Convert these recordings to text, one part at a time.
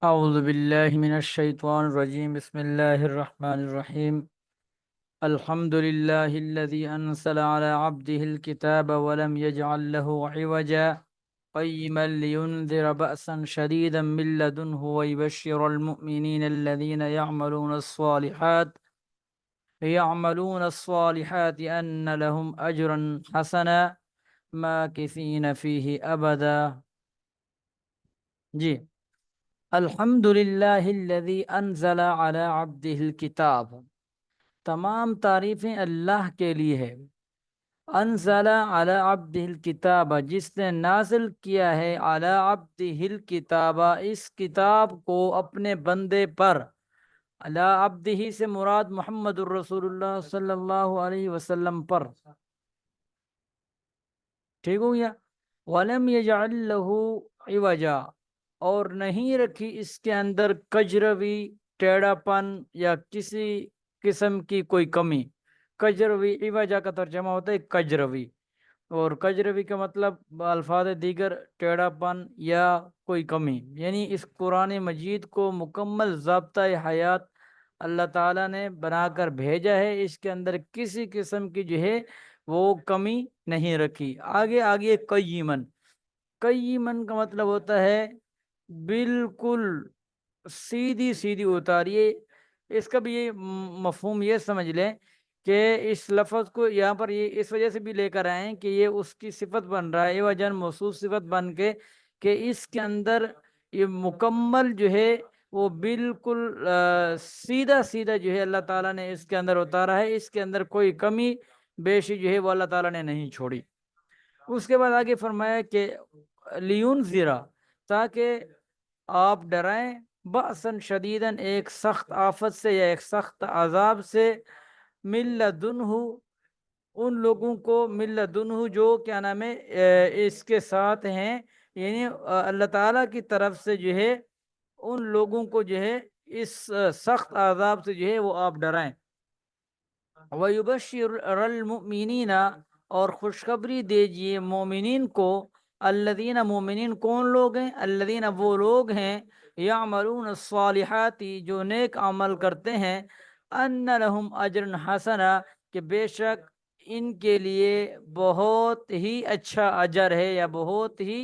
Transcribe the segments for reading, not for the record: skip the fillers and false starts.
أعوذ بالله من الشيطان الرجيم بسم الله الرحمن الرحيم الحمد لله الذي أنزل على عبده الكتاب ولم يجعل له عوجا قيما لينذر بأسا شديدا من لدنه ويبشر المؤمنين الذين يعملون الصالحات أن لهم أجرا حسنا ماكثين فيه أبدا. جی، الحمد للہ الذی انزل علی عبدہ الکتاب، تمام تعریفیں اللہ کے لیے ہے۔ انزل علی عبدہ الکتاب، جس نے نازل کیا ہے علی عبدہ الکتاب، اس کتاب کو اپنے بندے پر۔ علی عبدہ سے مراد محمد الرسول اللہ صلی اللہ علیہ وسلم پر، ٹھیک ہو گیا۔ وَلَمْ يَجْعَلْ لَهُ عِوَجًا، اور نہیں رکھی اس کے اندر کجروی، ٹیڑھا پن یا کسی قسم کی کوئی کمی۔ کجروی، عوجا کا ترجمہ ہوتا ہے کجروی، اور کجروی کا مطلب الفاظ دیگر ٹیڑھا پن یا کوئی کمی، یعنی اس قرآن مجید کو مکمل ضابطۂ حیات اللہ تعالیٰ نے بنا کر بھیجا ہے، اس کے اندر کسی قسم کی جو ہے وہ کمی نہیں رکھی۔ آگے قیمن، قیمن کا مطلب ہوتا ہے بالکل سیدھی سیدھی اتاریے۔ اس کا بھی یہ مفہوم یہ سمجھ لیں کہ اس لفظ کو یہاں پر یہ اس وجہ سے بھی لے کر آئے ہیں کہ یہ اس کی صفت بن رہا ہے، وجن موصوف صفت بن کے، کہ اس کے اندر یہ مکمل جو ہے وہ بالکل سیدھا سیدھا جو ہے اللہ تعالیٰ نے اس کے اندر اتارا ہے، اس کے اندر کوئی کمی بیشی جو ہے وہ اللہ تعالیٰ نے نہیں چھوڑی۔ اس کے بعد آگے فرمایا کہ لیونذرا، تاکہ آپ ڈرائیں، بأساً شدیداً، ایک سخت آفت سے یا ایک سخت عذاب سے، من لدنہ، ان لوگوں کو، من لدنہ جو کیا نام ہے اس کے ساتھ ہیں، یعنی اللہ تعالیٰ کی طرف سے جو ہے ان لوگوں کو جو ہے اس سخت عذاب سے جو ہے وہ آپ ڈرائیں۔ وَيُبَشِّرَ الْمُؤْمِنِينَ، اور خوشخبری دیجئے مومنین کو۔ الذین، مومنین کون لوگ ہیں؟ الذین، وہ لوگ ہیں، یعملون الصالحات، جو نیک عمل کرتے ہیں، ان لہم اجر حسنا، کہ بے شک ان کے لیے بہت ہی اچھا اجر ہے، یا بہت ہی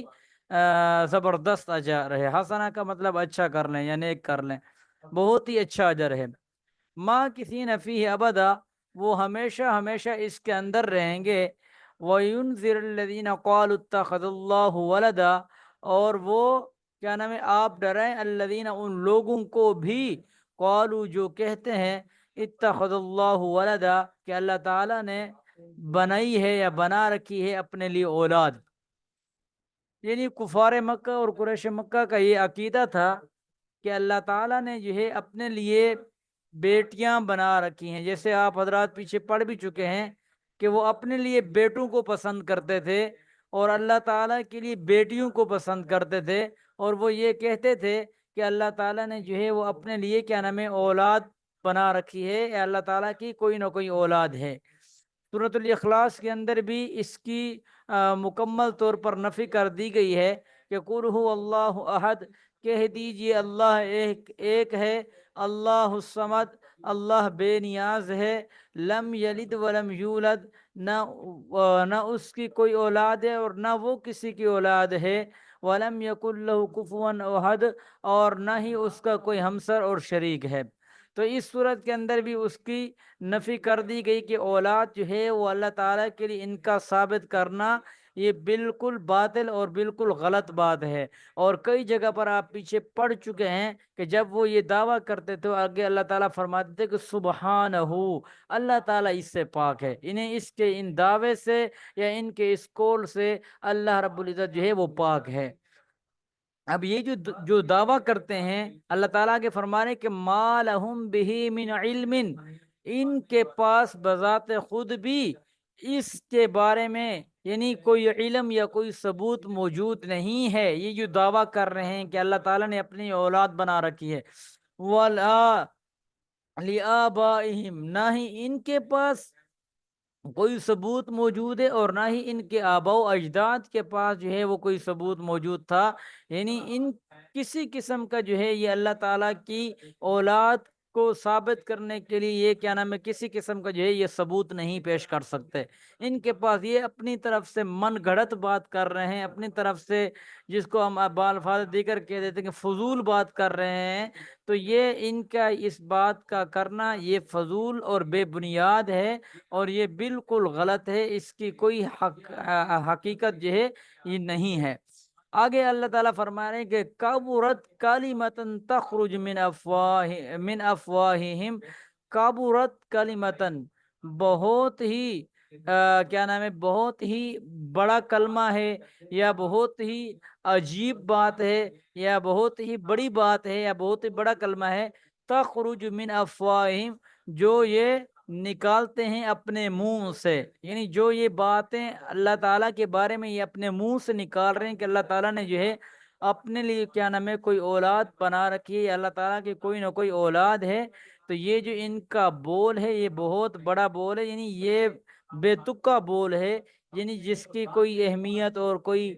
زبردست اجر ہے۔ حسنا کا مطلب اچھا کر لیں یا نیک کر لیں، بہت ہی اچھا اجر ہے۔ ماکثین فیہ ابدا، وہ ہمیشہ ہمیشہ اس کے اندر رہیں گے۔ وَيُنذِرَ الَّذِينَ قَالُوا اتَّخَذَ اللَّهُ وَلَدًا، اور وہ کیا نام ہے آپ ڈرائیں الذین، ان لوگوں کو بھی، قالوا، جو کہتے ہیں، اتخذ اللہ ولدا، کہ اللہ تعالیٰ نے بنائی ہے یا بنا رکھی ہے اپنے لیے اولاد۔ یعنی کفار مکہ اور قریش مکہ کا یہ عقیدہ تھا کہ اللہ تعالیٰ نے جو ہے اپنے لیے بیٹیاں بنا رکھی ہیں۔ جیسے آپ حضرات پیچھے پڑھ بھی چکے ہیں کہ وہ اپنے لیے بیٹوں کو پسند کرتے تھے، اور اللہ تعالیٰ کے لیے بیٹیوں کو پسند کرتے تھے، اور وہ یہ کہتے تھے کہ اللہ تعالیٰ نے جو ہے وہ اپنے لیے کیا نام ہے اولاد بنا رکھی ہے، یا اللہ تعالیٰ کی کوئی نہ کوئی اولاد ہے۔ سورۃ الاخلاص کے اندر بھی اس کی مکمل طور پر نفی کر دی گئی ہے کہ قل هو اللہ احد، کہہ دیجئے اللہ ایک ہے، اللہ الصمد، اللہ بے نیاز ہے، لم یلد ولم یولد، نہ اس کی کوئی اولاد ہے اور نہ وہ کسی کی اولاد ہے، ولم یکن لہ کفوا احد، اور نہ ہی اس کا کوئی ہمسر اور شریک ہے۔ تو اس صورت کے اندر بھی اس کی نفی کر دی گئی کہ اولاد جو ہے وہ اللہ تعالیٰ کے لیے ان کا ثابت کرنا یہ بالکل باطل اور بالکل غلط بات ہے۔ اور کئی جگہ پر آپ پیچھے پڑھ چکے ہیں کہ جب وہ یہ دعویٰ کرتے تھے، آگے اللہ تعالیٰ فرماتے تھے کہ سبحانہ، اللہ تعالیٰ اس سے پاک ہے، انہیں اس کے ان دعوے سے یا ان کے اس قول سے اللہ رب العزت جو ہے وہ پاک ہے۔ اب یہ جو دعویٰ کرتے ہیں اللہ تعالیٰ کے فرمانے کہ ما لہم بہ من علم، ان کے پاس بذات خود بھی اس کے بارے میں یعنی کوئی علم یا کوئی ثبوت موجود نہیں ہے۔ یہ جو دعویٰ کر رہے ہیں کہ اللہ تعالیٰ نے اپنی اولاد بنا رکھی ہے، وَلَا لِآبَائِهِمْ، نہ ہی ان کے پاس کوئی ثبوت موجود ہے، اور نہ ہی ان کے آباء و اجداد کے پاس جو ہے وہ کوئی ثبوت موجود تھا. یعنی ان کسی قسم کا جو ہے یہ اللہ تعالیٰ کی اولاد کو ثابت کرنے کے لیے یہ کیا نام ہے کسی قسم کا جو ہے یہ ثبوت نہیں پیش کر سکتے. ان کے پاس یہ اپنی طرف سے من گھڑت بات کر رہے ہیں، اپنی طرف سے جس کو ہم بالفاظ دیگر کہہ دیتے ہیں کہ فضول بات کر رہے ہیں. تو یہ ان کا اس بات کا کرنا یہ فضول اور بے بنیاد ہے، اور یہ بالکل غلط ہے. اس کی کوئی حقیقت جو ہے یہ نہیں ہے. آگے اللہ تعالیٰ فرما رہے ہیں کہ کبرت کلمتن تخرج من افواہہم. کبرت کلمتن، بہت ہی کیا نام ہے بہت ہی بڑا کلمہ ہے، یا بہت ہی عجیب بات ہے، یا بہت ہی بڑی بات ہے، یا بہت ہی بڑا کلمہ ہے. تخرج من افواہہم، جو یہ نکالتے ہیں اپنے منہ سے. یعنی جو یہ باتیں اللہ تعالیٰ کے بارے میں یہ اپنے منہ سے نکال رہے ہیں کہ اللہ تعالیٰ نے جو ہے اپنے لیے کیا نام ہے کوئی اولاد بنا رکھی ہے، یا اللہ تعالیٰ کی کوئی نہ کوئی اولاد ہے. تو یہ جو ان کا بول ہے یہ بہت بڑا بول ہے، یعنی یہ بے تکا بول ہے، یعنی جس کی کوئی اہمیت اور کوئی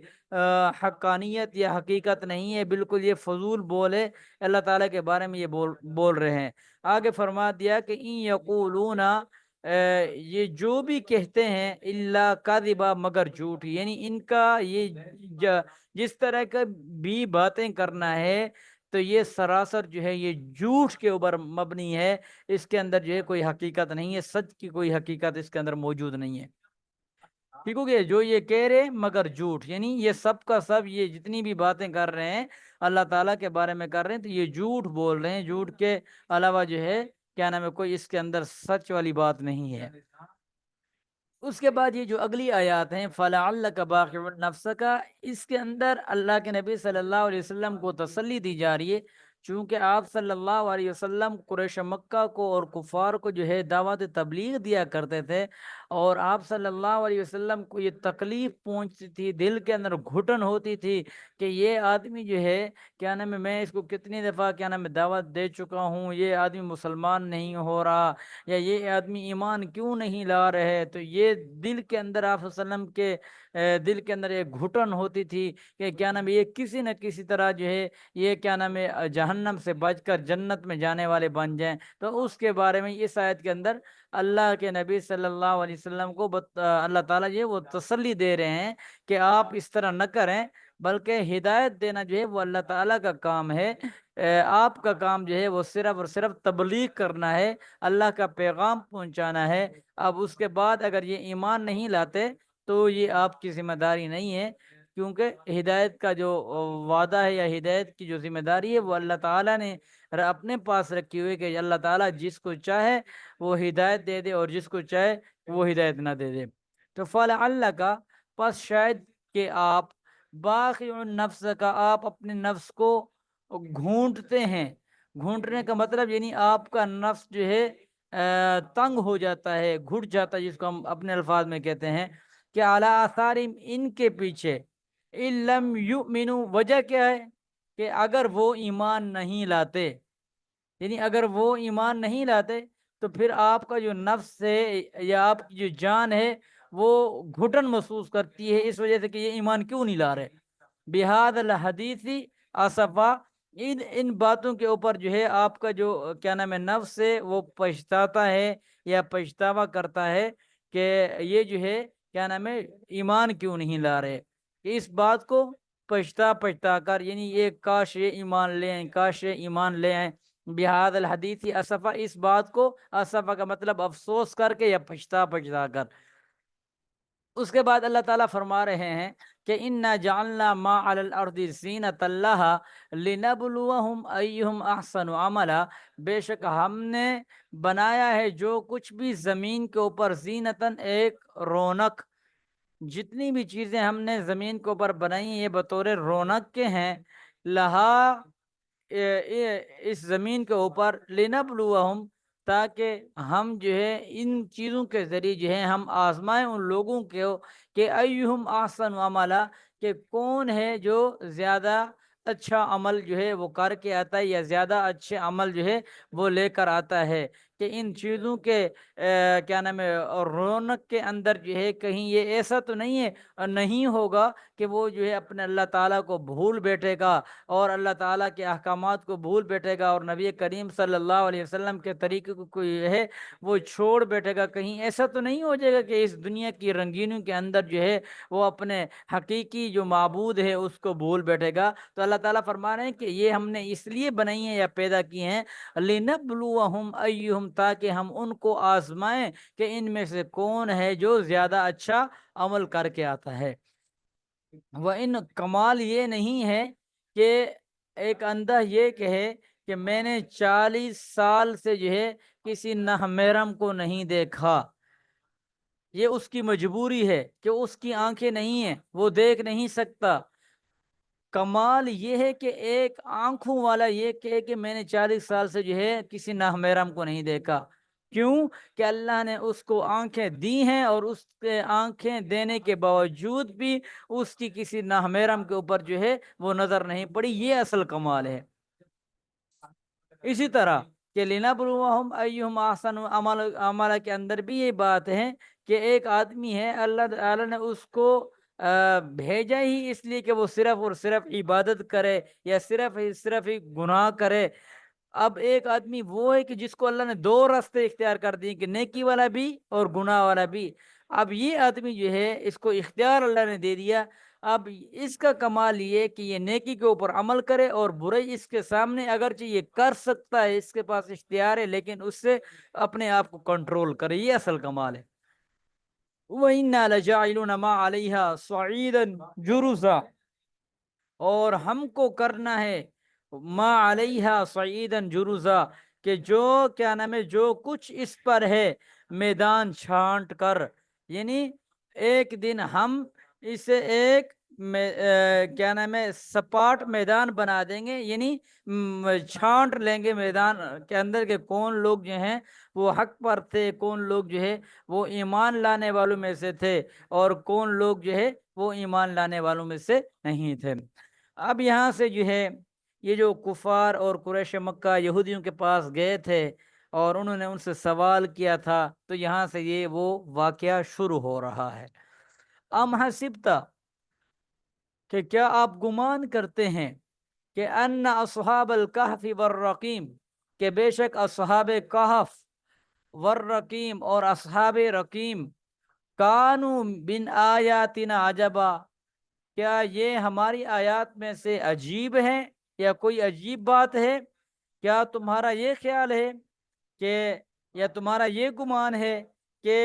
حقانیت یا حقیقت نہیں ہے. بالکل یہ فضول بول ہے، اللہ تعالیٰ کے بارے میں یہ بول رہے ہیں. آگے فرما دیا کہ ان یقولون، یہ جو بھی کہتے ہیں، الا کاذبا، مگر جھوٹ. یعنی ان کا یہ جس طرح کا بھی باتیں کرنا ہے تو یہ سراسر جو ہے یہ جھوٹ کے اوپر مبنی ہے. اس کے اندر جو ہے کوئی حقیقت نہیں ہے، سچ کی کوئی حقیقت اس کے اندر موجود نہیں ہے. ٹھیک ہو گیا؟ جو یہ کہہ رہے مگر جھوٹ، یعنی یہ سب کا سب یہ جتنی بھی باتیں کر رہے ہیں اللہ تعالیٰ کے بارے میں کر رہے ہیں تو یہ جھوٹ بول رہے ہیں. جھوٹ کے علاوہ جو ہے کیا نام ہے کوئی اس کے اندر سچ والی بات نہیں ہے. اس کے بعد یہ جو اگلی آیات ہیں فَلَعَلَّكَ بَاخِعٌ نَفْسَكَ، اس کے اندر اللہ کے نبی صلی اللہ علیہ وسلم کو تسلی دی جا رہی ہے، چونکہ آپ صلی اللہ علیہ وسلم قریش مکہ کو اور کفار کو جو ہے دعوت تبلیغ دیا کرتے تھے، اور آپ صلی اللہ علیہ وسلم کو یہ تکلیف پہنچتی تھی، دل کے اندر گھٹن ہوتی تھی کہ یہ آدمی جو ہے کیا نام ہے میں اس کو کتنی دفعہ کیا نام ہے دعوت دے چکا ہوں، یہ آدمی مسلمان نہیں ہو رہا، یا یہ آدمی ایمان کیوں نہیں لا رہے. تو یہ دل کے اندر آپ صلی اللہ علیہ وسلم کے دل کے اندر ایک گھٹن ہوتی تھی کہ کیا نام ہے یہ کسی نہ کسی طرح جو ہے یہ کیا نام ہے جہنم سے بچ کر جنت میں جانے والے بن جائیں. تو اس کے بارے میں اس آیت کے اندر اللہ کے نبی صلی اللہ علیہ وسلم کو اللہ تعالیٰ جو ہے وہ تسلی دے رہے ہیں کہ آپ اس طرح نہ کریں، بلکہ ہدایت دینا جو ہے وہ اللہ تعالیٰ کا کام ہے. آپ کا کام جو ہے وہ صرف اور صرف تبلیغ کرنا ہے، اللہ کا پیغام پہنچانا ہے. اب اس کے بعد اگر یہ ایمان نہیں لاتے تو یہ آپ کی ذمہ داری نہیں ہے، کیونکہ ہدایت کا جو وعدہ ہے یا ہدایت کی جو ذمہ داری ہے وہ اللہ تعالیٰ نے اپنے پاس رکھی ہوئی کہ اللہ تعالیٰ جس کو چاہے وہ ہدایت دے دے اور جس کو چاہے وہ ہدایت نہ دے دے. تو فَلَعَلَّكَ، پس شاید کہ آپ باخع نفس کا، آپ اپنے نفس کو گھونٹتے ہیں. گھونٹنے کا مطلب یعنی آپ کا نفس جو ہے تنگ ہو جاتا ہے، گھٹ جاتا ہے، جس کو ہم اپنے الفاظ میں کہتے ہیں کہ علی آثارہم، ان کے پیچھے، ان لم یؤمنوا، وجہ کیا ہے کہ اگر وہ ایمان نہیں لاتے، یعنی اگر وہ ایمان نہیں لاتے تو پھر آپ کا جو نفس ہے یا آپ کی جو جان ہے وہ گھٹن محسوس کرتی ہے اس وجہ سے کہ یہ ایمان کیوں نہیں لا رہے. بہاد الحدیثی اسفا، ان باتوں کے اوپر جو ہے آپ کا جو کیا نام ہے نفس ہے وہ پچھتاتا ہے یا پچھتاوا کرتا ہے کہ یہ جو ہے کیا نام ہے ایمان کیوں نہیں لا رہے. اس بات کو پچھتا کر، یعنی یہ کاش یہ ایمان لے آئیں، کاش یہ ایمان لے آئیں. بہاد الحدیث اسفا، اس بات کو، اسفا کا مطلب افسوس کر کے یا پچھتا کر. اس کے بعد اللہ تعالیٰ فرما رہے ہیں کہ انا جعلنا ما علی الارض زینۃ لہا لنبلوہم ایہم احسن عملا، بے شک ہم نے بنایا ہے جو کچھ بھی زمین کے اوپر زینتاً، ایک رونق. جتنی بھی چیزیں ہم نے زمین کے اوپر بنائی ہیں یہ بطور رونق کے ہیں. لہا، اس زمین کے اوپر، لنبلوہم، تاکہ ہم جو ہے ان چیزوں کے ذریعے جو ہے ہم آزمائیں ان لوگوں کو کہ ایہم احسن عملا، کہ کون ہے جو زیادہ اچھا عمل جو ہے وہ کر کے آتا ہے یا زیادہ اچھے عمل جو ہے وہ لے کر آتا ہے. کہ ان چیزوں کے کیا نام ہے اور رونق کے اندر جو ہے کہیں یہ ایسا تو نہیں ہے اور نہیں ہوگا کہ وہ جو ہے اپنے اللہ تعالیٰ کو بھول بیٹھے گا اور اللہ تعالیٰ کے احکامات کو بھول بیٹھے گا اور نبی کریم صلی اللہ علیہ وسلم کے طریقے کو کوئی ہے وہ چھوڑ بیٹھے گا. کہیں ایسا تو نہیں ہو جائے گا کہ اس دنیا کی رنگینیوں کے اندر جو ہے وہ اپنے حقیقی جو معبود ہے اس کو بھول بیٹھے گا. تو اللہ تعالیٰ فرما رہے ہیں کہ یہ ہم نے اس لیے بنائی ہیں یا پیدا کی ہیں لِنَبْلُوَهُمْ أَيُّهُمْ، تاکہ ہم ان کو آزمائیں کہ ان میں سے کون ہے جو زیادہ اچھا عمل کر کے آتا ہے. ان کمال یہ نہیں ہے کہ ایک اندھا یہ کہے کہ میں نے 40 سال سے جو ہے کسی نامحرم کو نہیں دیکھا. یہ اس کی مجبوری ہے کہ اس کی آنکھیں نہیں ہیں، وہ دیکھ نہیں سکتا. کمال یہ ہے کہ ایک آنکھوں والا یہ کہے کہ میں نے 40 سال سے جو ہے کسی نامحرم کو نہیں دیکھا. کیوں کہ اللہ نے اس کو آنکھیں دی ہیں اور اس کے آنکھیں دینے کے باوجود بھی اس کی کسی نامحرم کے اوپر جو ہے وہ نظر نہیں پڑی. یہ اصل کمال ہے. اسی طرح کہ لِنَبْلُوَهُمْ أَيُّهُمْ أَحْسَنُ عمل کے اندر بھی یہ بات ہے کہ ایک آدمی ہے، اللہ تعالی نے اس کو بھیجا ہی اس لیے کہ وہ صرف اور صرف عبادت کرے یا صرف ہی گناہ کرے. اب ایک آدمی وہ ہے کہ جس کو اللہ نے دو راستے اختیار کر دیے کہ نیکی والا بھی اور گناہ والا بھی. اب یہ آدمی جو ہے اس کو اختیار اللہ نے دے دیا. اب اس کا کمال یہ کہ یہ نیکی کے اوپر عمل کرے اور برائی اس کے سامنے اگرچہ یہ کر سکتا ہے، اس کے پاس اختیار ہے، لیکن اس سے اپنے آپ کو کنٹرول کرے. یہ اصل کمال ہے. وَإِنَّا لَجَاعِلُونَ مَا عَلَيْهَا صَعِيدًا جُرُزًا، اور ہم کو کرنا ہے ما علیہا صعیدن جرزا، کہ جو کیا نام ہے جو کچھ اس پر ہے میدان چھانٹ کر. یعنی ایک دن ہم اسے ایک کیا نام ہے سپاٹ میدان بنا دیں گے. یعنی چھانٹ لیں گے میدان کے اندر کہ کون لوگ جو ہیں وہ حق پر تھے، کون لوگ جو ہے وہ ایمان لانے والوں میں سے تھے اور کون لوگ جو ہے وہ ایمان لانے والوں میں سے نہیں تھے. اب یہاں سے جو ہے یہ جو کفار اور قریش مکہ یہودیوں کے پاس گئے تھے اور انہوں نے ان سے سوال کیا تھا، تو یہاں سے یہ وہ واقعہ شروع ہو رہا ہے. ام حسبتا، کہ کیا آپ گمان کرتے ہیں کہ ان اصحاب الکہف والرقیم، کہ بے شک اصحاب کہف والرقیم اور اصحاب رقیم کانو بن آیاتنا عجبا، کیا یہ ہماری آیات میں سے عجیب ہے یا کوئی عجیب بات ہے؟ کیا تمہارا یہ خیال ہے کہ یا تمہارا یہ گمان ہے کہ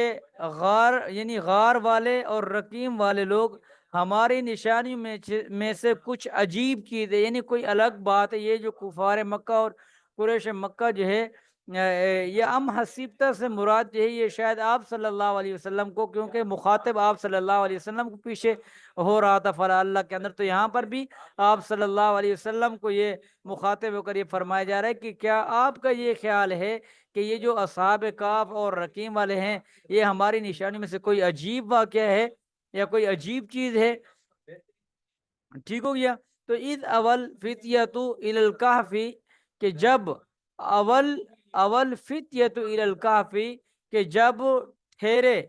غار یعنی غار والے اور رقیم والے لوگ ہماری نشانی میں سے کچھ عجیب چیز ہے، یعنی کوئی الگ بات ہے؟ یہ جو کفار مکہ اور قریش مکہ جو ہے یہ ام حسیبتا سے مراد جو ہے یہ شاید آپ صلی اللہ علیہ وسلم کو، کیونکہ مخاطب آپ صلی اللہ علیہ وسلم کو پیچھے ہو رہا تھا فلا اللہ کے اندر، تو یہاں پر بھی آپ صلی اللہ علیہ وسلم کو یہ مخاطب ہو کر یہ فرمایا جا رہا ہے کہ کیا آپ کا یہ خیال ہے کہ یہ جو اصحاب کاف اور رقیم والے ہیں یہ ہماری نشانی میں سے کوئی عجیب واقعہ ہے یا کوئی عجیب چیز ہے؟ ٹھیک ہو گیا. تو اذ اول فتیتو الی الکہف، کہ جب اول فتیتو الی الکہف، کہ جب ٹھہرے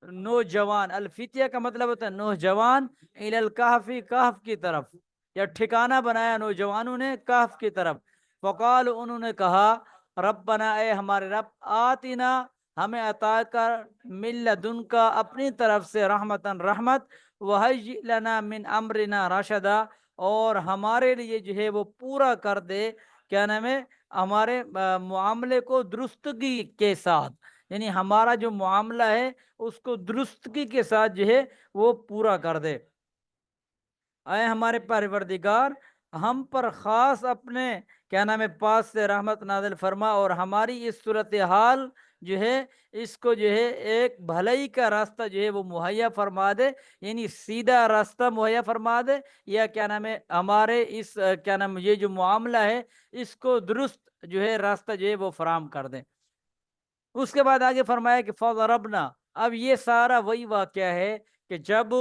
نوجوان، الفتیہ کا مطلب ہوتا ہے نوجوان، الی الکہف کہف کی طرف، یا ٹھکانہ بنایا نوجوانوں نے کہف کی طرف. فقال، انہوں نے کہا ربنا، اے ہمارے رب، آتنا، ہمیں عطا کر، من لدن کا، اپنی طرف سے، رحمتن، رحمت، وہیئ لنا من امرنا رشدا، اور ہمارے لیے جو ہے وہ پورا کر دے کیا نام ہے ہمارے معاملے کو درستگی کے ساتھ، یعنی ہمارا جو معاملہ ہے اس کو درستگی کے ساتھ جو ہے وہ پورا کر دے. اے ہمارے پروردگار، ہم پر خاص اپنے کیا نام ہے پاس سے رحمت نازل فرما اور ہماری اس صورتحال جو ہے اس کو جو ہے ایک بھلائی کا راستہ جو ہے وہ مہیا فرما دے، یعنی سیدھا راستہ مہیا فرما دے، یا کیا نام ہے ہمارے اس کیا نام یہ جو معاملہ ہے اس کو درست جو ہے راستہ جو ہے وہ فراہم کر دے. اس کے بعد آگے فرمایا کہ فضربنا، اب یہ سارا وہی واقعہ ہے کہ جب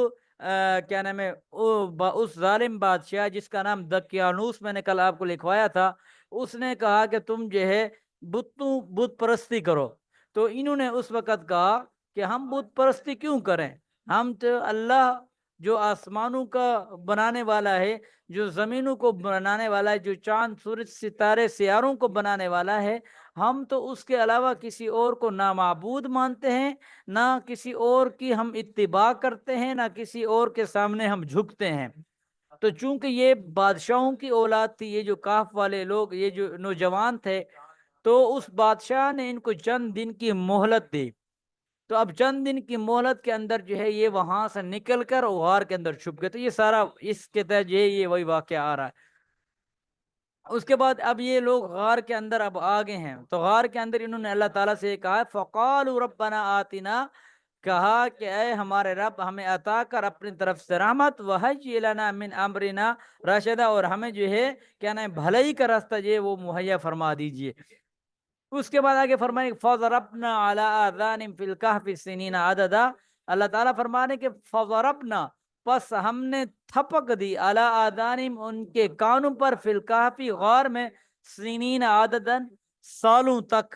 کیا نام ہے اس ظالم بادشاہ جس کا نام دقیانوس میں نے کل آپ کو لکھوایا تھا، اس نے کہا کہ تم جو ہے بت پرستی کرو. تو انہوں نے اس وقت کہا کہ ہم بت پرستی کیوں کریں، ہم تو اللہ جو آسمانوں کا بنانے والا ہے، جو زمینوں کو بنانے والا ہے، جو چاند سورج ستارے سیاروں کو بنانے والا ہے، ہم تو اس کے علاوہ کسی اور کو نہ معبود مانتے ہیں، نہ کسی اور کی ہم اتباع کرتے ہیں، نہ کسی اور کے سامنے ہم جھکتے ہیں. تو چونکہ یہ بادشاہوں کی اولاد تھی، یہ جو کاف والے لوگ، یہ جو نوجوان تھے، تو اس بادشاہ نے ان کو چند دن کی مہلت دی. تو اب چند دن کی مہلت کے اندر جو ہے یہ وہاں سے نکل کر غار کے اندر چھپ گئے. تو یہ سارا اس کے تحت جو ہے یہ وہی واقعہ آ رہا ہے. اس کے بعد اب یہ لوگ غار کے اندر اب آگے ہیں. تو غار کے اندر انہوں نے اللہ تعالیٰ سے کہا فقالوا ربنا آتنا، کہا کہ اے ہمارے رب ہمیں عطا کر اپنی طرف سے رحمت، وہیئ لنا من امرنا رشدا، اور ہمیں جو ہے کیا نام بھلائی کا راستہ جو ہے وہ مہیا فرما دیجئے. اس کے بعد آگے فرمائے فضربنا علی آذانہم فی الکہف سنین عددا. اللہ تعالیٰ فرمانے کہ فضربنا، پس ہم نے تھپک دی، علی آذانہم ان کے کانوں پر، فی الکہف غار میں، سنین عددن سالوں تک.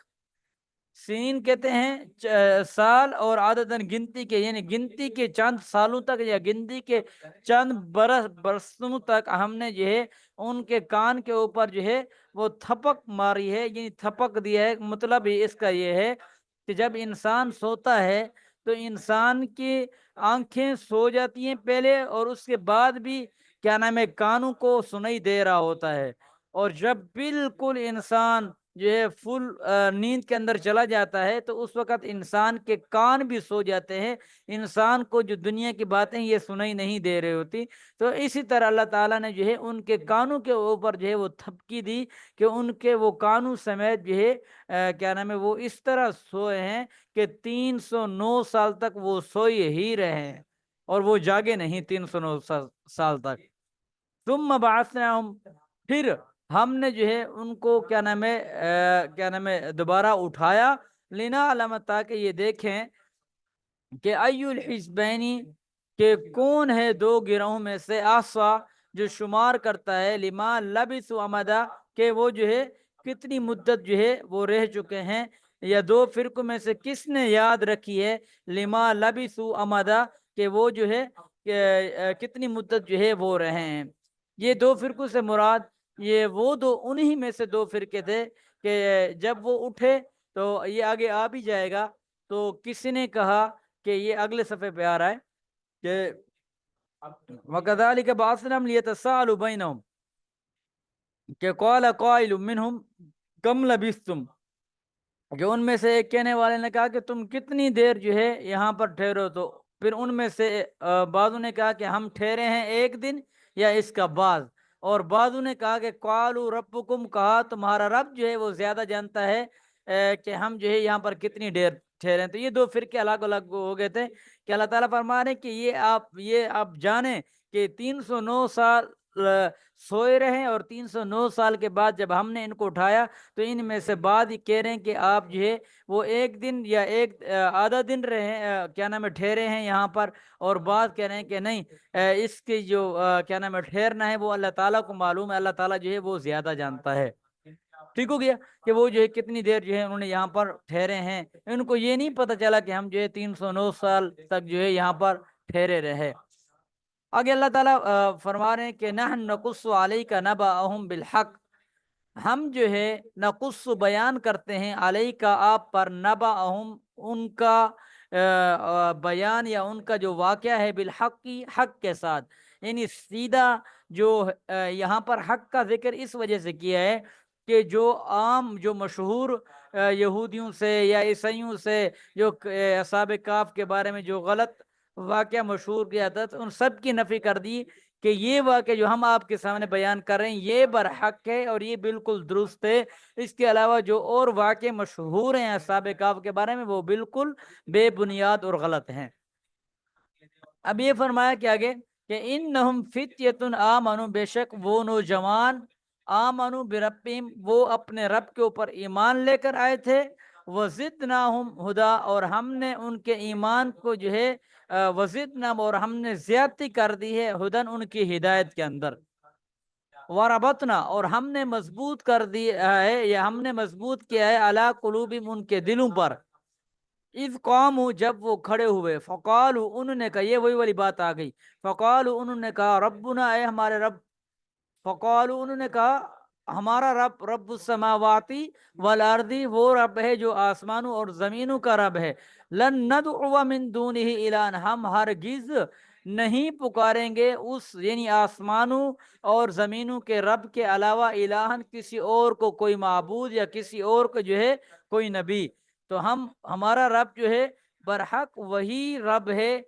سنین کہتے ہیں سال، اور عددن گنتی کے، یعنی گنتی کے چند سالوں تک یا گنتی کے چند برسوں تک ہم نے جو ہے ان کے کان کے اوپر جو ہے وہ تھپک ماری ہے، یعنی تھپک دیا ہے. مطلب ہی اس کا یہ ہے کہ جب انسان سوتا ہے تو انسان کی آنکھیں سو جاتی ہیں پہلے، اور اس کے بعد بھی کیا نام ہے کانوں کو سنائی دے رہا ہوتا ہے. اور جب بالکل انسان جو ہے فل نیند کے اندر چلا جاتا ہے تو اس وقت انسان کے کان بھی سو جاتے ہیں، انسان کو جو دنیا کی باتیں یہ سنائی نہیں دے رہی ہوتی. تو اسی طرح اللہ تعالیٰ نے جو ہے ان کے کانوں کے اوپر جو ہے وہ تھپکی دی کہ ان کے وہ کانوں سمیت جو ہے کیا نام ہے وہ اس طرح سوئے ہیں کہ 309 سال تک وہ سوئے ہی رہے ہیں، اور وہ جاگے نہیں 309 سال تک. ثم بعثناہم، پھر ہم نے جو ہے ان کو کیا نام ہے دوبارہ اٹھایا، لینا علامت، تاکہ یہ دیکھیں کہ ایو الحزبینی، کہ کون ہے دو گروہوں میں سے، احصا جو شمار کرتا ہے، لما لبثوا امدا، کہ وہ جو ہے کتنی مدت جو ہے وہ رہ چکے ہیں، یا دو فرقوں میں سے کس نے یاد رکھی ہے، لما لبثوا امدا، کہ وہ جو ہے کتنی مدت جو ہے وہ رہے ہیں. یہ دو فرقوں سے مراد یہ وہ دو انہی میں سے دو فرقے تھے کہ جب وہ اٹھے، تو یہ آگے آ بھی جائے گا. تو کسی نے کہا کہ یہ اگلے صفحے پہ آ رہا ہے کہ وَكَذَلِكَ بَعَثْنَاهُمْ لِيَتَسَاءَلُوا بَيْنَهُمْ، کہ قَالَ قَائِلٌ مِّنْهُمْ كَمْ لَبِثْتُمْ، کہ ان میں سے ایک کہنے والے نے کہا کہ تم کتنی دیر جو ہے یہاں پر ٹھہرو. تو پھر ان میں سے بعضوں نے کہا کہ ہم ٹھہرے ہیں ایک دن یا اس کا بعض، اور بعضوں نے کہا کہ قالوا ربکم، کہا تمہارا رب جو ہے وہ زیادہ جانتا ہے کہ ہم جو ہے یہاں پر کتنی دیر ٹھہرے. تو یہ دو فرقے الگ الگ ہو گئے تھے کہ اللہ تعالیٰ فرما رہے ہیں کہ یہ آپ جانیں کہ 309 سال سوئے رہے، اور 309 سال کے بعد جب ہم نے ان کو اٹھایا تو ان میں سے بعد ہی کہہ رہے ہیں کہ آپ جو ہے وہ ایک دن یا ایک آدھا دن رہے کیا نام ہے ٹھہرے ہیں یہاں پر، اور بعض کہہ رہے ہیں کہ نہیں، اس کی جو کیا نام ہے ٹھہرنا ہے وہ اللہ تعالیٰ کو معلوم ہے، اللہ تعالیٰ جو ہے وہ زیادہ جانتا ہے. ٹھیک ہو گیا کہ وہ جو ہے کتنی دیر جو ہے انہوں نے یہاں پر ٹھہرے ہیں، ان کو یہ نہیں پتا چلا کہ ہم جو ہے 309 سال تک جو ہے یہاں پر ٹھہرے رہے. آگے اللہ تعالیٰ فرما رہے ہیں کہ نحن نقص علیک نبأہم بالحق، ہم جو ہے نقص بیان کرتے ہیں علیک آپ پر، نبأہم ان کا بیان یا ان کا جو واقعہ ہے، بالحق کی حق کے ساتھ. یعنی سیدھا جو یہاں پر حق کا ذکر اس وجہ سے کیا ہے کہ جو عام جو مشہور یہودیوں سے یا عیسائیوں سے جو اصحاب کاف کے بارے میں جو غلط واقعہ مشہور کیا تھا، تو ان سب کی نفی کر دی کہ یہ واقعہ جو ہم آپ کے سامنے بیان کر رہے ہیں یہ برحق ہے اور یہ بالکل درست ہے. اس کے علاوہ جو اور واقعے مشہور ہیں اصحاب کاف کے بارے میں وہ بالکل بے بنیاد اور غلط ہیں. اب یہ فرمایا کہ آگے کہ انہم فتیتن آمنو، بے شک وہ نوجوان، آمنو بربہم وہ اپنے رب کے اوپر ایمان لے کر آئے تھے، وزدناہم ہدا، اور ہم نے ان کے ایمان کو جو ہے وزدنا، اور ہم نے زیادتی کر دی ہے، ہدن ان کی ہدایت کے اندر. وربطنا، اور ہم نے مضبوط کر دیا ہے یا ہم نے مضبوط کیا ہے، علی قلوبہم، ان کے دلوں پر، اذ قاموا، جب وہ کھڑے ہوئے، فقالوا، انہوں نے کہا، یہ وہی والی بات آ گئی، فقالوا، انہوں نے کہا، ربنا، اے ہمارے رب، فقالوا، انہوں نے کہا، ہمارا رب، رب السماواتی والارضی، وہ رب ہے جو آسمانوں اور زمینوں کا رب ہے، لن ندعو من دونہ الہا، ہم ہرگز نہیں پکاریں گے اس یعنی آسمانوں اور زمینوں کے رب کے علاوہ الہن، کسی اور کو کوئی معبود یا کسی اور کو جو ہے کوئی نبی، تو ہمارا رب جو ہے برحق وہی رب ہے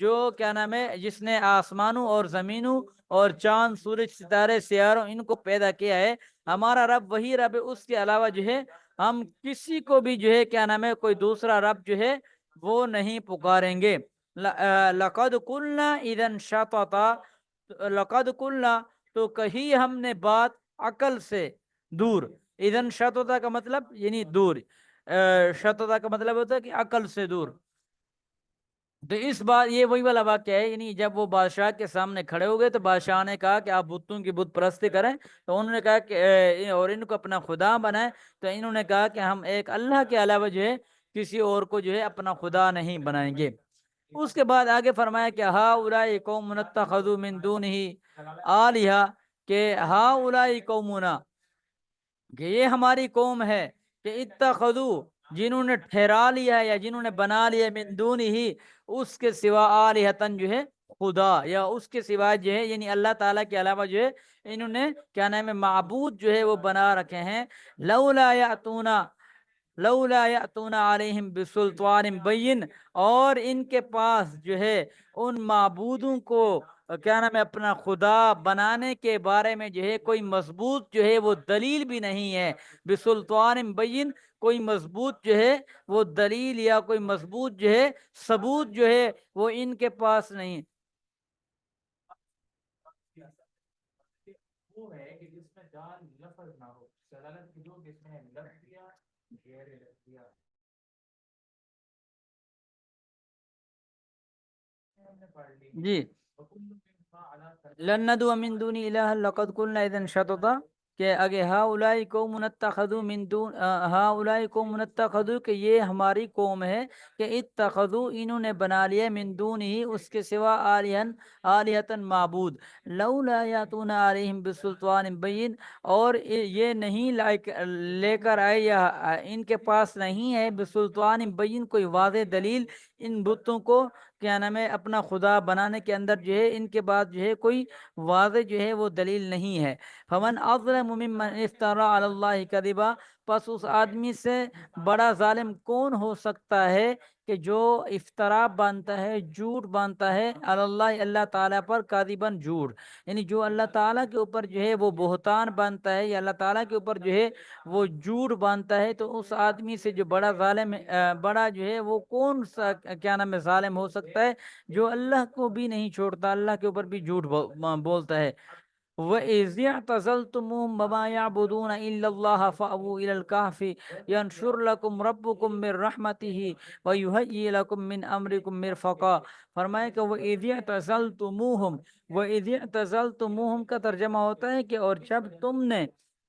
جو کیا نام ہے، جس نے آسمانوں اور زمینوں اور چاند، سورج، ستارے، سیاروں، ان کو پیدا کیا ہے، ہمارا رب وہی رب ہے، اس کے علاوہ جو ہے ہم کسی کو بھی جو ہے کیا نام ہے کوئی دوسرا رب جو ہے وہ نہیں پکاریں گے۔ لقد قلنا اذا شططا، لقد قلنا، تو کہی ہم نے بات عقل سے دور، اذا شططا کا مطلب یعنی دور، شططا کا مطلب ہوتا ہے کہ عقل سے دور، تو اس بات یہ وہی والا واقعہ ہے، یعنی جب وہ بادشاہ کے سامنے کھڑے ہو گئے تو بادشاہ نے کہا کہ آپ بتوں کی بت پرستی کریں، تو انہوں نے کہا کہ اور ان کو اپنا خدا بنائیں، تو انہوں نے کہا کہ ہم ایک اللہ کے علاوہ جو ہے کسی اور کو جو ہے اپنا خدا نہیں بنائیں گے۔ اس کے بعد آگے فرمایا کہ ہا اولائی قوم اتخذوا من دونہ آلہہ، کہ ہا اولائی قومنا، کہ یہ ہماری قوم ہے، کہ اتخذو، جنہوں نے ٹھہرا لیا ہے یا جنہوں نے بنا لیا، من دون ہی، اس کے سوا، آلہتن، جو ہے خدا، یا اس کے سوا جو ہے یعنی اللہ تعالیٰ کے علاوہ جو ہے انہوں نے کیا نام ہے معبود جو ہے وہ بنا رکھے ہیں، لولا یاتون علیہم بسلطان بین، اور ان کے پاس جو ہے ان معبودوں کو کیا نام ہے اپنا خدا بنانے کے بارے میں جو ہے کوئی مضبوط جو ہے وہ دلیل بھی نہیں ہے، بسلطان بین، کوئی مضبوط جو ہے وہ دلیل یا کوئی مضبوط جو ہے ثبوت جو ہے وہ ان کے پاس نہیں۔ وہ ہے کہ جس میں جان لفظ نہ ہو، دلالت کی جو جس میں لفظ دیا، غیر لفظ دیا، جی، لن ندعو من دون الہ لقد قلنا اذا شططا، کہ اگے ہا اولائی قوم اتخذوا من دون، ہا اولائی قوم اتخذوا، کہ یہ ہماری قوم ہے، کہ اتخذوا، انہوں نے بنا لیا، من دون ہی، اس کے سوا، آلہتن، معبود، لولا یاتون علیہم بسلطان بین، اور یہ نہیں لے کر آئے یا ان کے پاس نہیں ہے، بسلطان بین، کوئی واضح دلیل، ان بتوں کو کیا نام ہے اپنا خدا بنانے کے اندر جو ہے ان کے بعد جو ہے کوئی واضح جو ہے وہ دلیل نہیں ہے۔ فمن اظلم ممن افترى علی اللہ کذبا، پس اس آدمی سے بڑا ظالم کون ہو سکتا ہے کہ جو افطرا باندھتا ہے، جھوٹ باندھتا ہے، علی اللہ، اللہ تعالیٰ پر، کاذباً، جھوٹ، یعنی جو اللہ تعالیٰ کے اوپر جو ہے وہ بہتان باندھتا ہے یا اللہ تعالیٰ کے اوپر جو ہے وہ جھوٹ باندھتا ہے، تو اس آدمی سے جو بڑا ظالم بڑا جو ہے وہ کون سا کیا نام ہے ظالم ہو سکتا ہے، جو اللہ کو بھی نہیں چھوڑتا، اللہ کے اوپر بھی جھوٹ بولتا ہے۔ وَإِذِ اعْتَزَلْتُمُوهُمْ وَمَا يَعْبُدُونَ إِلَّا اللَّهَ فَأْوُوا إِلَى الْكَهْفِ يَنشُرْ لَكُمْ رَبُّكُمْ مِنْ رَحْمَتِهِ وَيُهَيِّئْ لَكُمْ مِنْ أَمْرِكُمْ مِرْفَقًا، فرمایا کہ وَإِذِ اعْتَزَلْتُمُوهُمْ، وَإِذِ اعْتَزَلْتُمُوهُمْ کا ترجمہ ہوتا ہے کہ اور جب تم نے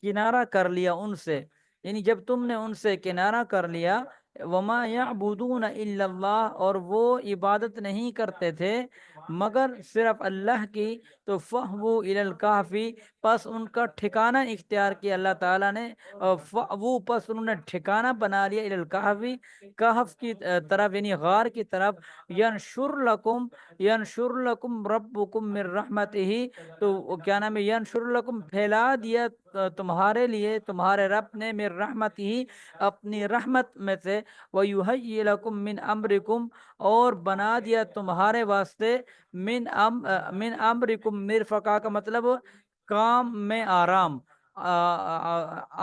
کنارہ کر لیا ان سے، یعنی جب تم نے ان سے کنارہ کر لیا، وما یعبدون الا اللہ، اور وہ عبادت نہیں کرتے تھے مگر صرف اللہ کی، تو فہو الی الکہف، پس ان کا ٹھکانہ اختیار کیا اللہ تعالیٰ نے، فہو، پس انہوں نے ٹھکانہ بنا لیا، الی الکہف، کہف کی طرف یعنی غار کی طرف، ینشر لکم ربکم من رحمتہ، تو وہ کیا نام ہے ینشر لکم، پھیلا دیا تمہارے لیے تمہارے رب نے، من رحمت ہی، اپنی رحمت میں سے، وَيُهَيِّئْ لَكُم مِّنْ أَمْرِكُمْ، اور بنا دیا تمہارے واسطے، من امرکم، مرفقا کا مطلب کام میں آرام،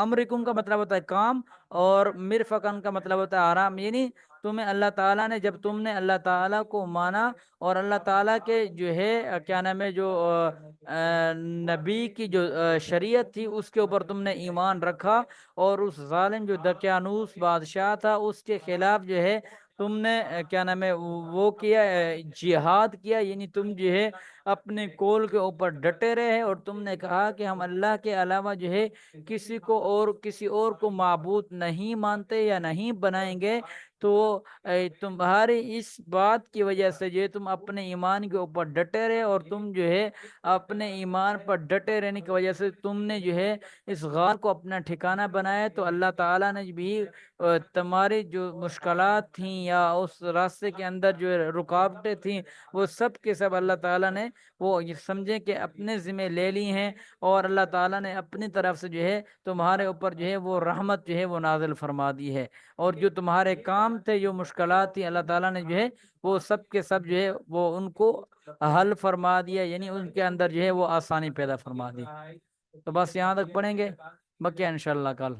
امرکم کا مطلب ہوتا ہے کام، اور مرفقن کا مطلب ہوتا ہے آرام، یعنی تمہیں اللہ تعالیٰ نے، جب تم نے اللہ تعالیٰ کو مانا اور اللہ تعالیٰ کے جو ہے کیا نام ہے جو نبی کی جو شریعت تھی اس کے اوپر تم نے ایمان رکھا، اور اس ظالم جو دقیانوس بادشاہ تھا اس کے خلاف جو ہے تم نے کیا نام ہے وہ کیا جہاد کیا، یعنی تم جو ہے اپنے کول کے اوپر ڈٹے رہے، اور تم نے کہا کہ ہم اللہ کے علاوہ جو ہے کسی اور کو معبود نہیں مانتے یا نہیں بنائیں گے، تو تمہاری اس بات کی وجہ سے جو ہے تم اپنے ایمان کے اوپر ڈٹے رہے، اور تم جو ہے اپنے ایمان پر ڈٹے رہنے کی وجہ سے تم نے جو ہے اس غار کو اپنا ٹھکانہ بنایا، تو اللہ تعالیٰ نے بھی تمہاری جو مشکلات تھیں یا اس راستے کے اندر جو رکاوٹیں تھیں، وہ سب کے سب اللہ تعالیٰ نے وہ یہ سمجھے کہ اپنے ذمہ لے لی ہیں، اور اللہ تعالیٰ نے اپنی طرف سے جو ہے تمہارے اوپر جو ہے وہ رحمت جو ہے وہ نازل فرما دی ہے، اور جو تمہارے کام تھے، جو مشکلات تھی، اللہ تعالیٰ نے جو ہے وہ سب کے سب جو ہے وہ ان کو حل فرما دیا، یعنی ان کے اندر جو ہے وہ آسانی پیدا فرما دی۔ تو بس یہاں تک پڑھیں گے، بقیہ انشاءاللہ کل۔